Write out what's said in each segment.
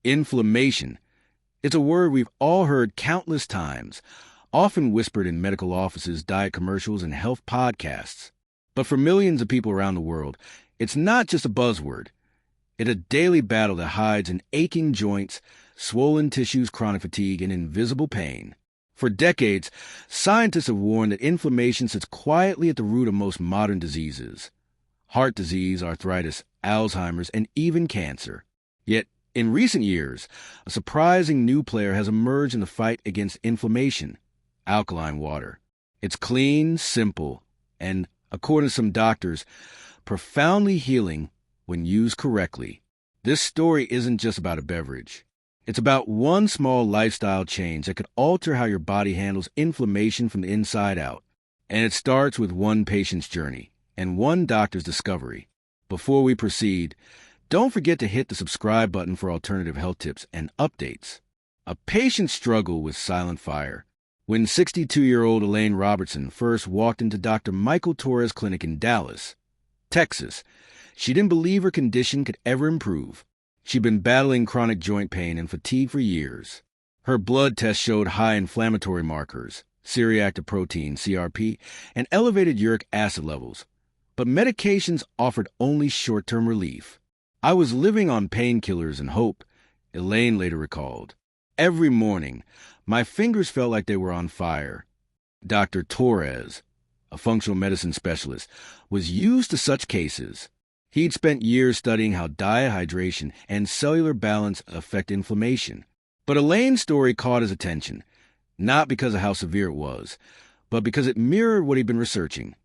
Inflammation. It's a word we've all heard countless times, often whispered in medical offices, diet commercials, and health podcasts. But for millions of people around the world, it's not just a buzzword. It's a daily battle that hides in aching joints, swollen tissues, chronic fatigue, and invisible pain. For decades, scientists have warned that inflammation sits quietly at the root of most modern diseases: heart disease, arthritis, Alzheimer's, and even cancer. Yet, in recent years, a surprising new player has emerged in the fight against inflammation: alkaline water. It's clean, simple, and, according to some doctors, profoundly healing when used correctly. This story isn't just about a beverage. It's about one small lifestyle change that could alter how your body handles inflammation from the inside out. And it starts with one patient's journey and one doctor's discovery. Before we proceed, don't forget to hit the subscribe button for alternative health tips and updates. A patient struggled with silent fire. When 62-year-old Elaine Robertson first walked into Dr. Michael Torres' clinic in Dallas, Texas, she didn't believe her condition could ever improve. She'd been battling chronic joint pain and fatigue for years. Her blood tests showed high inflammatory markers, C-reactive protein, CRP, and elevated uric acid levels. But medications offered only short-term relief. "I was living on painkillers and hope," Elaine later recalled. "Every morning, my fingers felt like they were on fire." Dr. Torres, a functional medicine specialist, was used to such cases. He'd spent years studying how diet, hydration, and cellular balance affect inflammation. But Elaine's story caught his attention, not because of how severe it was, but because it mirrored what he'd been researching: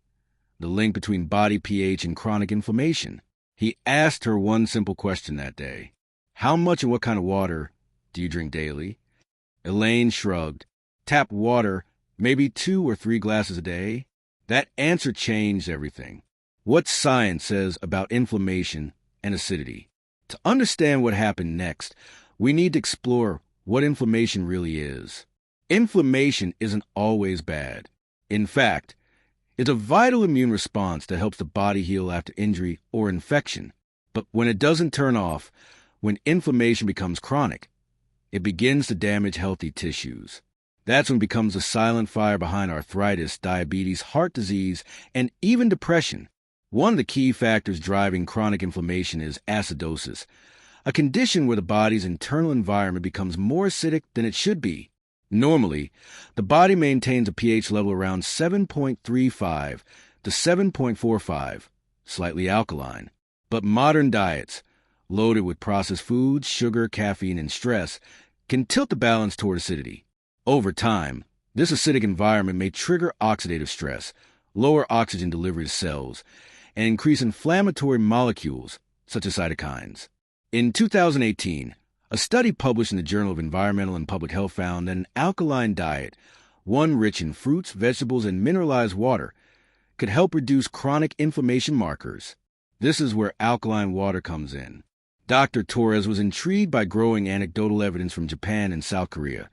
the link between body pH and chronic inflammation. He asked her one simple question that day: "How much and what kind of water do you drink daily?" Elaine shrugged. "Tap water, maybe 2 or 3 glasses a day." That answer changed everything. What science says about inflammation and acidity. To understand what happened next, we need to explore what inflammation really is. Inflammation isn't always bad. In fact, it's a vital immune response that helps the body heal after injury or infection. But when it doesn't turn off, when inflammation becomes chronic, it begins to damage healthy tissues. That's when it becomes a silent fire behind arthritis, diabetes, heart disease, and even depression. One of the key factors driving chronic inflammation is acidosis, a condition where the body's internal environment becomes more acidic than it should be. Normally, the body maintains a pH level around 7.35 to 7.45, slightly alkaline. But modern diets, loaded with processed foods, sugar, caffeine, and stress, can tilt the balance toward acidity. Over time, this acidic environment may trigger oxidative stress, lower oxygen delivery to cells, and increase inflammatory molecules, such as cytokines. In 2018, a study published in the Journal of Environmental and Public Health found that an alkaline diet, one rich in fruits, vegetables, and mineralized water, could help reduce chronic inflammation markers. This is where alkaline water comes in. Dr. Torres was intrigued by growing anecdotal evidence from Japan and South Korea,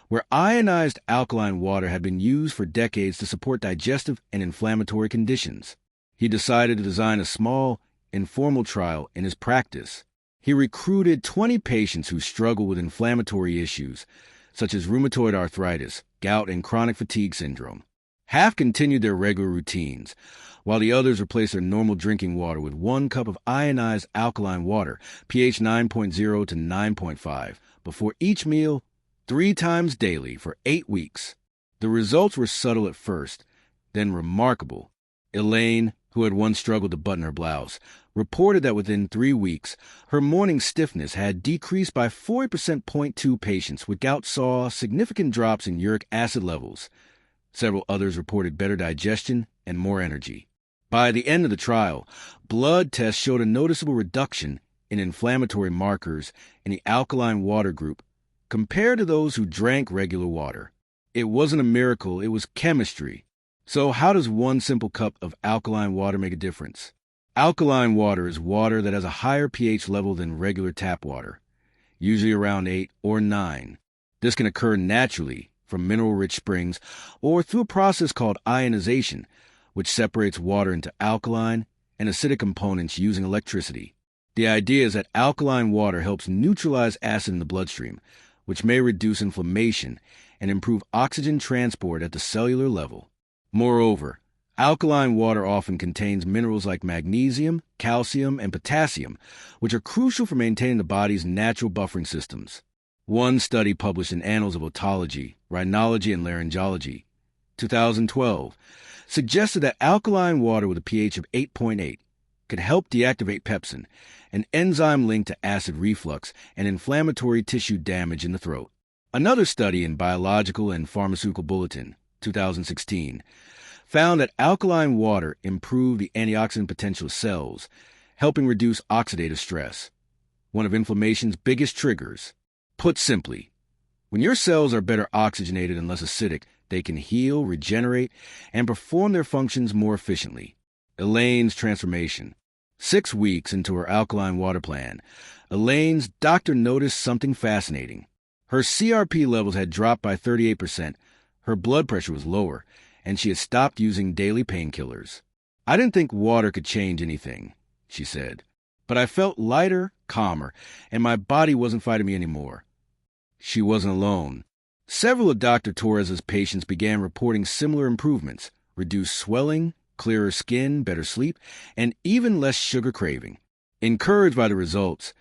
where ionized alkaline water had been used for decades to support digestive and inflammatory conditions. He decided to design a small, informal trial in his practice. He recruited 20 patients who struggled with inflammatory issues, such as rheumatoid arthritis, gout, and chronic fatigue syndrome. Half continued their regular routines, while the others replaced their normal drinking water with 1 cup of ionized alkaline water, pH 9.0 to 9.5, before each meal, 3 times daily for 8 weeks. The results were subtle at first, then remarkable. Elaine, who had once struggled to button her blouse, reported that within 3 weeks, her morning stiffness had decreased by 40%. 2 patients with gout saw significant drops in uric acid levels. Several others reported better digestion and more energy. By the end of the trial, blood tests showed a noticeable reduction in inflammatory markers in the alkaline water group compared to those who drank regular water. It wasn't a miracle, it was chemistry. So how does 1 simple cup of alkaline water make a difference? Alkaline water is water that has a higher pH level than regular tap water, usually around 8 or 9. This can occur naturally from mineral-rich springs or through a process called ionization, which separates water into alkaline and acidic components using electricity. The idea is that alkaline water helps neutralize acid in the bloodstream, which may reduce inflammation and improve oxygen transport at the cellular level. Moreover, alkaline water often contains minerals like magnesium, calcium, and potassium, which are crucial for maintaining the body's natural buffering systems. One study published in Annals of Otology, Rhinology, and Laryngology, 2012, suggested that alkaline water with a pH of 8.8 could help deactivate pepsin, an enzyme linked to acid reflux and inflammatory tissue damage in the throat. Another study in Biological and Pharmaceutical Bulletin, 2016, found that alkaline water improved the antioxidant potential of cells, helping reduce oxidative stress, one of inflammation's biggest triggers. Put simply, when your cells are better oxygenated and less acidic, they can heal, regenerate, and perform their functions more efficiently. Elaine's transformation. 6 weeks into her alkaline water plan, Elaine's doctor noticed something fascinating. Her CRP levels had dropped by 38%, her blood pressure was lower, and she had stopped using daily painkillers. "I didn't think water could change anything," she said, "but I felt lighter, calmer, and my body wasn't fighting me anymore." She wasn't alone. Several of Dr. Torres's patients began reporting similar improvements: reduced swelling, clearer skin, better sleep, and even less sugar craving. Encouraged by the results,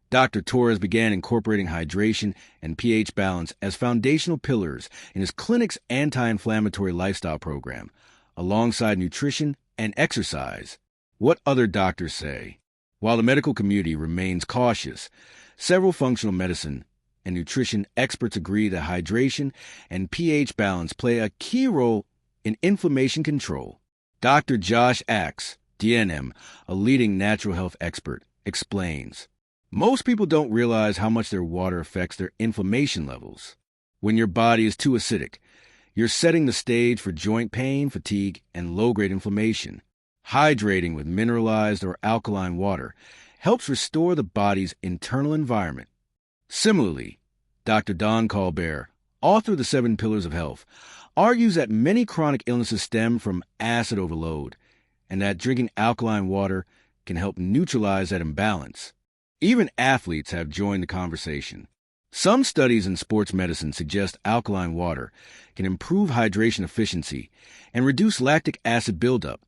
Dr. Torres began incorporating hydration and pH balance as foundational pillars in his clinic's anti-inflammatory lifestyle program, alongside nutrition and exercise. What other doctors say? While the medical community remains cautious, several functional medicine and nutrition experts agree that hydration and pH balance play a key role in inflammation control. Dr. Josh Axe, DNM, a leading natural health expert, explains, "Most people don't realize how much their water affects their inflammation levels. When your body is too acidic, you're setting the stage for joint pain, fatigue, and low-grade inflammation. Hydrating with mineralized or alkaline water helps restore the body's internal environment." Similarly, Dr. Don Colbert, author of The 7 Pillars of Health, argues that many chronic illnesses stem from acid overload, and that drinking alkaline water can help neutralize that imbalance. Even athletes have joined the conversation. Some studies in sports medicine suggest alkaline water can improve hydration efficiency and reduce lactic acid buildup,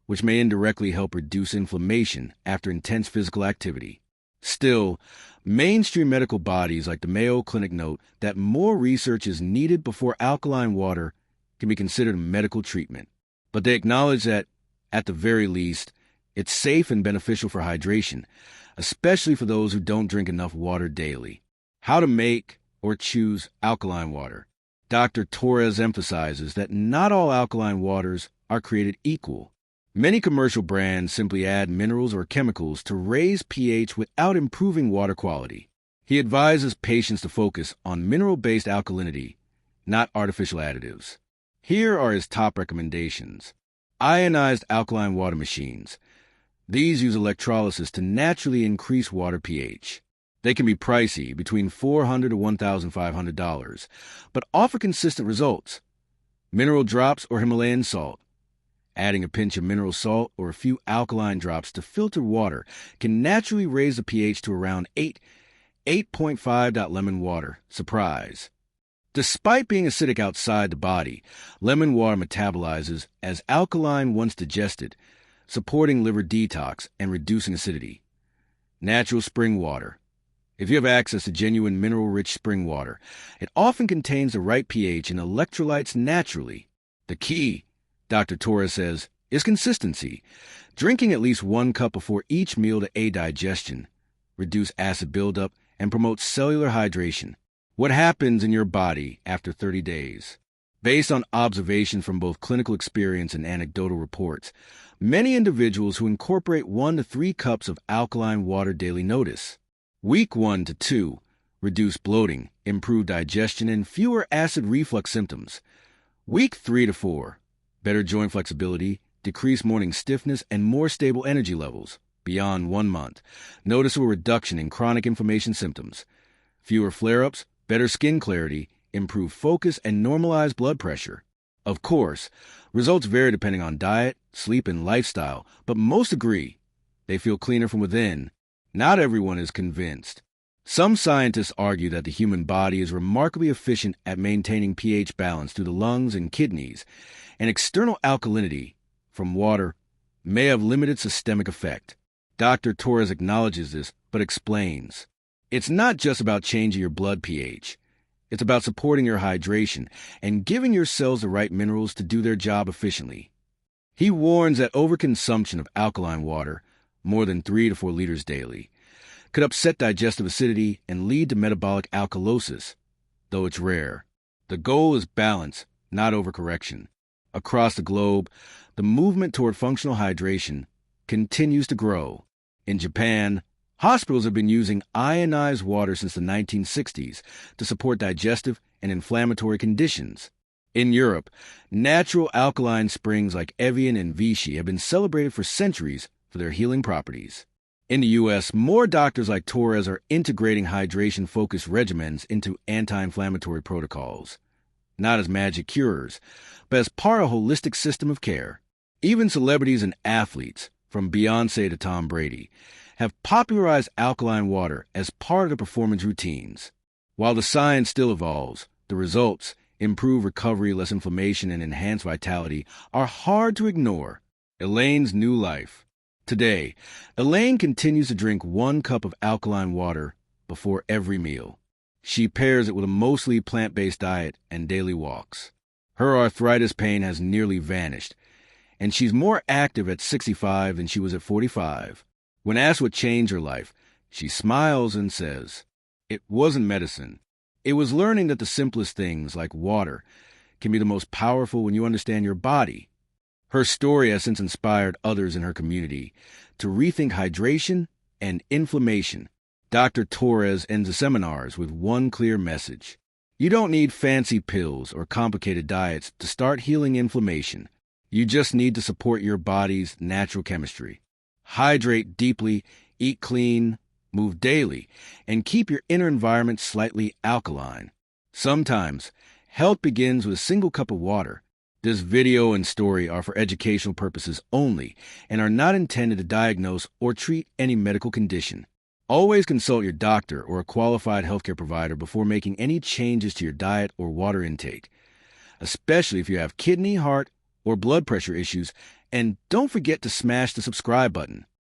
which may indirectly help reduce inflammation after intense physical activity. Still, mainstream medical bodies like the Mayo Clinic note that more research is needed before alkaline water can be considered a medical treatment. But they acknowledge that, at the very least, it's safe and beneficial for hydration, especially for those who don't drink enough water daily. How to make or choose alkaline water. Dr. Torres emphasizes that not all alkaline waters are created equal. Many commercial brands simply add minerals or chemicals to raise pH without improving water quality. He advises patients to focus on mineral-based alkalinity, not artificial additives. Here are his top recommendations. Ionized alkaline water machines. These use electrolysis to naturally increase water pH. They can be pricey, between $400 to $1,500, but offer consistent results. Mineral drops or Himalayan salt. Adding a pinch of mineral salt or a few alkaline drops to filtered water can naturally raise the pH to around 8.5. Lemon water. Surprise. Despite being acidic outside the body, lemon water metabolizes as alkaline once digested, supporting liver detox and reducing acidity. Natural spring water. If you have access to genuine mineral-rich spring water, it often contains the right pH and electrolytes naturally. The key, Dr. Torres says, is consistency. Drinking at least 1 cup before each meal to aid digestion, reduce acid buildup, and promote cellular hydration. What happens in your body after 30 days? Based on observation from both clinical experience and anecdotal reports, many individuals who incorporate 1 to 3 cups of alkaline water daily notice. Week 1 to 2, reduce bloating, improve digestion, and fewer acid reflux symptoms. Week 3 to 4, better joint flexibility, decreased morning stiffness, and more stable energy levels. Beyond 1 month, noticeable reduction in chronic inflammation symptoms. Fewer flare-ups, better skin clarity, improved focus, and normalized blood pressure. Of course, results vary depending on diet, sleep, and lifestyle, but most agree they feel cleaner from within, Not everyone is convinced. Some scientists argue that the human body is remarkably efficient at maintaining pH balance through the lungs and kidneys, and external alkalinity from water may have limited systemic effect. Dr. Torres acknowledges this, but explains. It's not just about changing your blood pH. It's about supporting your hydration and giving your cells the right minerals to do their job efficiently. He warns that overconsumption of alkaline water, more than 3 to 4 liters daily, could upset digestive acidity and lead to metabolic alkalosis, though it's rare. The goal is balance, not overcorrection. Across the globe, the movement toward functional hydration continues to grow. In Japan, hospitals have been using ionized water since the 1960s to support digestive and inflammatory conditions. In Europe, natural alkaline springs like Evian and Vichy have been celebrated for centuries for their healing properties. In the U.S., more doctors like Torres are integrating hydration-focused regimens into anti-inflammatory protocols, not as magic cures, but as part of a holistic system of care. Even celebrities and athletes, from Beyoncé to Tom Brady, have popularized alkaline water as part of their performance routines. While the science still evolves, the results, improved recovery, less inflammation, and enhanced vitality, are hard to ignore. Elaine's new life. Today, Elaine continues to drink 1 cup of alkaline water before every meal. She pairs it with a mostly plant-based diet and daily walks. Her arthritis pain has nearly vanished, and she's more active at 65 than she was at 45. When asked what changed her life, she smiles and says, "It wasn't medicine. It was learning that the simplest things, like water, can be the most powerful when you understand your body." Her story has since inspired others in her community to rethink hydration and inflammation. Dr. Torres ends the seminars with one clear message. You don't need fancy pills or complicated diets to start healing inflammation. You just need to support your body's natural chemistry. Hydrate deeply, eat clean, move daily, and keep your inner environment slightly alkaline. Sometimes, health begins with a single cup of water. This video and story are for educational purposes only and are not intended to diagnose or treat any medical condition. Always consult your doctor or a qualified healthcare provider before making any changes to your diet or water intake, especially if you have kidney, heart, or blood pressure issues, and don't forget to smash the subscribe button.